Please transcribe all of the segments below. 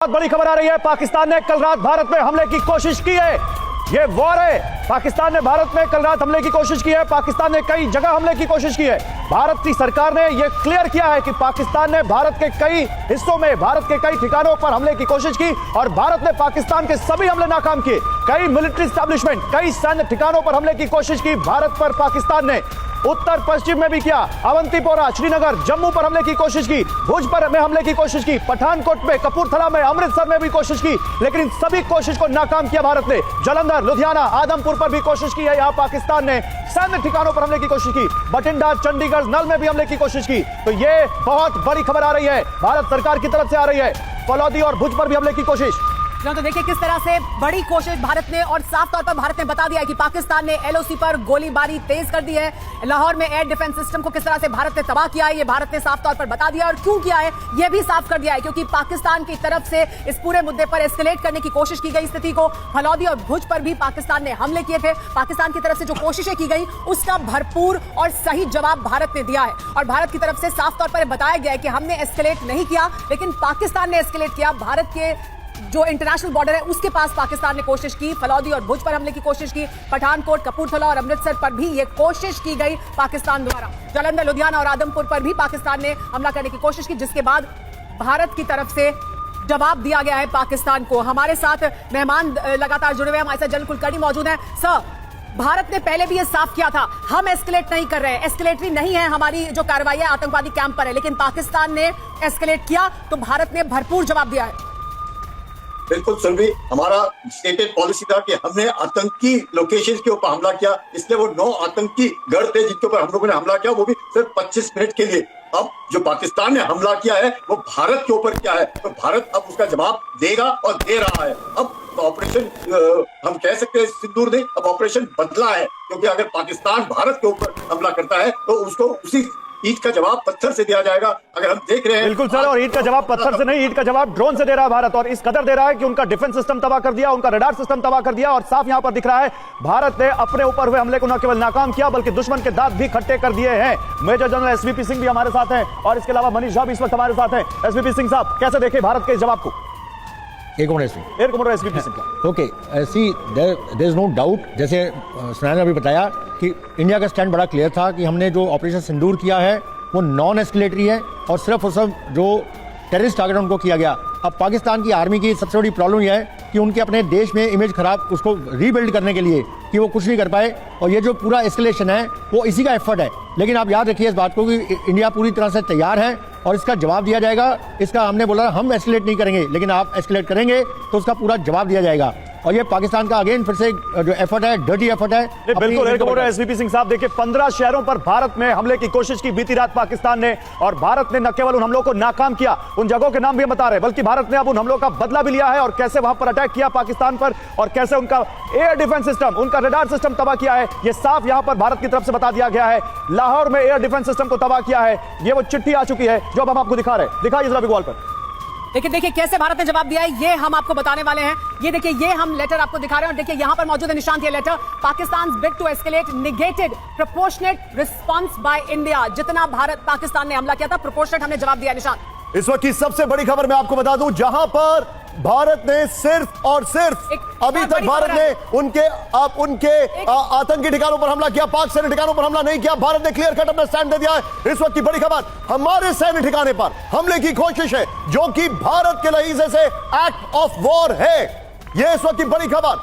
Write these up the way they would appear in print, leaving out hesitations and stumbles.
बहुत बड़ी खबर आ रही है। पाकिस्तान ने कल रात भारत में हमले की कोशिश की है। ये वॉर है। पाकिस्तान ने भारत में कल रात हमले की कोशिश की है। पाकिस्तान ने कई जगह हमले की कोशिश की है। भारत की सरकार ने यह क्लियर किया है कि पाकिस्तान ने भारत के कई हिस्सों में, भारत के कई ठिकानों पर हमले की कोशिश की और भारत ने पाकिस्तान के सभी हमले नाकाम किए। कई मिलिट्री एस्टैब्लिशमेंट, कई सैन्य ठिकानों पर हमले की कोशिश की भारत पर पाकिस्तान ने। उत्तर पश्चिम में भी किया। अवंतीपोरा, श्रीनगर, जम्मू पर हमले की कोशिश की। भुज पर में हमले की कोशिश की। पठानकोट में, कपूरथला में, अमृतसर में भी कोशिश की, लेकिन इन सभी कोशिश को नाकाम किया भारत ने। जालंधर, लुधियाना, आदमपुर पर भी कोशिश की है। यहां पाकिस्तान ने सैन्य ठिकानों पर हमले की कोशिश की। बठिंडा, चंडीगढ़, नल में भी हमले की कोशिश की। तो यह बहुत बड़ी खबर आ रही है, भारत सरकार की तरफ से आ रही है। फलौदी और भुज पर भी हमले की कोशिश। तो देखिए किस तरह से बड़ी कोशिश भारत ने, और साफ तौर पर भारत ने बता दिया है कि पाकिस्तान ने एलओसी पर गोलीबारी तेज कर दी है। लाहौर में एयर डिफेंस सिस्टम को किस तरह से भारत ने तबाह किया है, ये भारत ने साफ तौर पर बता दिया, और क्यों किया है यह भी साफ कर दिया है, क्योंकि पाकिस्तान की तरफ से इस पूरे मुद्दे पर एस्केलेट करने की कोशिश की गई स्थिति को। फलौदी और भुज पर भी पाकिस्तान ने हमले किए थे। पाकिस्तान की तरफ से जो कोशिशें की गई उसका भरपूर और सही जवाब भारत ने दिया है, और भारत की तरफ से साफ तौर पर बताया गया है कि हमने एस्केलेट नहीं किया, लेकिन पाकिस्तान ने एस्केलेट किया। भारत के जो इंटरनेशनल बॉर्डर है उसके पास पाकिस्तान ने कोशिश की। फलौदी और भुज पर हमले की कोशिश की। पठानकोट, कपूरथला और अमृतसर पर भी यह कोशिश की गई पाकिस्तान द्वारा। जालंधर, लुधियाना और आदमपुर पर भी पाकिस्तान ने हमला करने की कोशिश की, जिसके बाद भारत की तरफ से जवाब दिया गया है पाकिस्तान को। हमारे साथ मेहमान लगातार जुड़े हुए हैं। हमारे साथ जनरल कुलकर्णी मौजूद हैं। सर, भारत ने पहले भी यह साफ किया था, हम एस्केलेट नहीं कर रहे हैं, एस्केलेटरी नहीं है हमारी जो कार्रवाई है आतंकवादी कैंप पर है, लेकिन पाकिस्तान ने एस्केलेट किया तो भारत ने भरपूर जवाब दिया है। बिल्कुल सुरभि, हमारा स्टेटेड पॉलिसी था कि हमने आतंकी लोकेशन के ऊपर हमला किया, इसलिए वो 9 आतंकी गढ़ थे जिनके ऊपर हम लोगों ने हमला किया, वो भी सिर्फ 25 मिनट के लिए। अब जो पाकिस्तान ने हमला किया है वो भारत के ऊपर किया है, तो भारत अब उसका जवाब देगा और दे रहा है। अब तो ऑपरेशन हम कह सकते हैं सिंदूर नहीं, अब ऑपरेशन बदला है, क्योंकि अगर पाकिस्तान भारत के ऊपर हमला करता है तो उसको उसी ईट का जवाब पत्थर से दिया जाएगा। अगर हम देख रहे हैं बिल्कुल सर, और ईट का जवाब पत्थर से नहीं, ईट का जवाब ड्रोन से दे रहा है भारत, और इस कदर दे रहा है कि उनका डिफेंस सिस्टम तबाह कर दिया, उनका रडार सिस्टम तबाह कर दिया। और साफ यहां पर दिख रहा है भारत ने अपने ऊपर हुए हमले को न केवल नाकाम किया बल्कि दुश्मन के दांत भी खट्टे कर दिए हैं। मेजर जनरल एसवीपी सिंह भी हमारे साथ हैं, और इसके अलावा मनीष झा भी इस वक्त हमारे साथ हैं। एसवीपी सिंह साहब, कैसे देखे भारत के जवाब को? Air commander SVP Singh. Okay, see there is no doubt, जैसे सुनैना ने अभी बताया कि इंडिया का स्टैंड बड़ा क्लियर था कि हमने जो ऑपरेशन सिंदूर किया है वो नॉन एस्केलेटरी है, और सिर्फ और सिर्फ जो टेररिस्ट टारगेट उनको किया गया। अब पाकिस्तान की आर्मी की सबसे बड़ी प्रॉब्लम यह है कि उनके अपने देश में इमेज खराब, उसको रीबिल्ड करने के लिए कि वो कुछ नहीं कर पाए, और ये जो पूरा एस्केलेशन है वो इसी का एफर्ट है। लेकिन आप याद रखिए इस बात को कि इंडिया पूरी तरह से तैयार है और इसका जवाब दिया जाएगा। इसका हमने बोला हम एस्केलेट नहीं करेंगे, लेकिन आप एस्केलेट करेंगे तो उसका पूरा जवाब दिया जाएगा। और ये पाकिस्तान का अगेन फिर से जो एफर्ट है, डर्टी एफर्ट है। बिल्कुल एसवीपी सिंह साहब, देखिए 15 शहरों पर भारत में हमले की कोशिश की बीती रात पाकिस्तान ने, और भारत ने न केवल उन हमलों को नाकाम किया, उन जगहों के नाम भी बता रहे, बल्कि भारत ने अब उन हमलों का बदला भी लिया है, और कैसे वहां पर अटैक किया पाकिस्तान पर, और कैसे उनका एयर डिफेंस सिस्टम, उनका रडार सिस्टम तबाह किया है, यह साफ यहां पर भारत की तरफ से बता दिया गया है। लाहौर में एयर डिफेंस सिस्टम को तबाह किया है, यह वो चिट्ठी आ चुकी है जो अब हम आपको दिखा रहे हैं। दिखाइए जरा वॉल पर। देखिए कैसे भारत ने जवाब दिया है, ये हम आपको बताने वाले हैं। ये देखिए, ये हम लेटर आपको दिखा रहे हैं, और देखिए यहां पर मौजूद है निशांत, ये letter. Pakistan bid to escalate negated proportionate response by India. जितना भारत पाकिस्तान ने हमला किया था, प्रोपोर्शनेट हमने जवाब दिया। निशांत, इस वक्त की सबसे बड़ी खबर मैं आपको बता दूं, जहां पर भारत ने सिर्फ और सिर्फ अभी तक भारत ने उनके आतंकी ठिकानों पर हमला किया, पाक सैन्य ठिकानों पर हमला नहीं किया। भारत ने क्लियर कट अपना स्टैंड दे दिया है। इस वक्त की बड़ी खबर, हमारे सैन्य ठिकाने पर हमले की कोशिश है, जो कि भारत के लहीजे से एक्ट ऑफ वॉर है। यह इस वक्त की बड़ी खबर,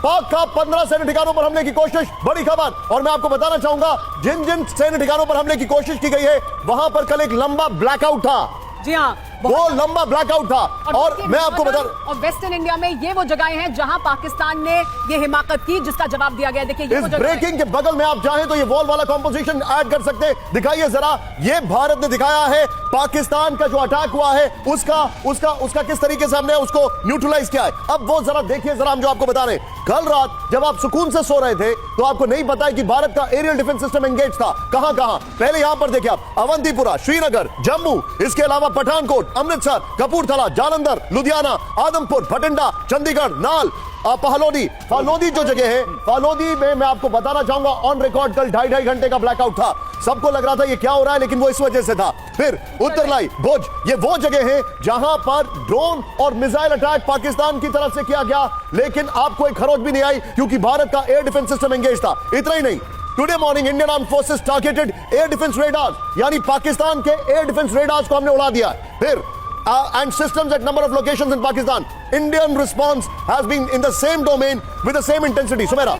पाक का 15 सैन्य ठिकानों पर हमले की कोशिश, बड़ी खबर। और मैं आपको बताना चाहूंगा, जिन जिन सैन्य ठिकानों पर हमले की कोशिश की गई है वहां पर कल एक लंबा ब्लैकआउट था। जी हाँ, वो लंबा ब्लैकआउट था। और मैं आपको बता, और वेस्टर्न इंडिया में ये वो जगहें हैं जहां पाकिस्तान ने ये हिमाकत की, जिसका जवाब दिया गया। देखिए इस ब्रेकिंग के बगल में आप चाहें तो ये वॉल वाला कंपोजिशन ऐड कर सकते हैं। दिखाइए जरा, ये भारत ने दिखाया है पाकिस्तान का जो अटैक हुआ है उसका किस तरीके से हमने उसको न्यूट्रलाइज किया है। अब वो जरा देखिए, जरा हम जो आपको बता रहे हैं, कल रात जब आप सुकून से सो रहे थे तो आपको नहीं पता है कि भारत का एरियल डिफेंस सिस्टम एंगेज था। कहां कहां? पहले यहां पर देखिए आप, अवंतीपुरा, श्रीनगर, जम्मू, इसके अलावा पठानकोट, अमृतसर, कपूरथला, जालंधर, लुधियाना, आदमपुर, बठिंडा, चंडीगढ़, नाल, फालोदी जो जगह है, फालोदी में मैं आपको बताना चाहूंगा ऑन रिकॉर्ड कल 2.5 घंटे का ब्लैकआउट था। सबको लग रहा था ये क्या हो रहा है, लेकिन वो इस वजह से था। फिर उत्तरलाई, भुज, ये वो जगह है जहां पर ड्रोन और मिसाइल अटैक पाकिस्तान की तरफ से किया गया, लेकिन आपको एक खरोच भी नहीं आई क्योंकि भारत का एयर डिफेंस सिस्टम एंगेज था। इतना ही नहीं, today morning Indian armed forces targeted air defence radars, यानी पाकिस्तान के एयर डिफेंस रेडार्स को हमने उड़ा दिया। फिर and systems at number of locations in Pakistan, Indian response has been in the same domain with the same intensity. Sumaira.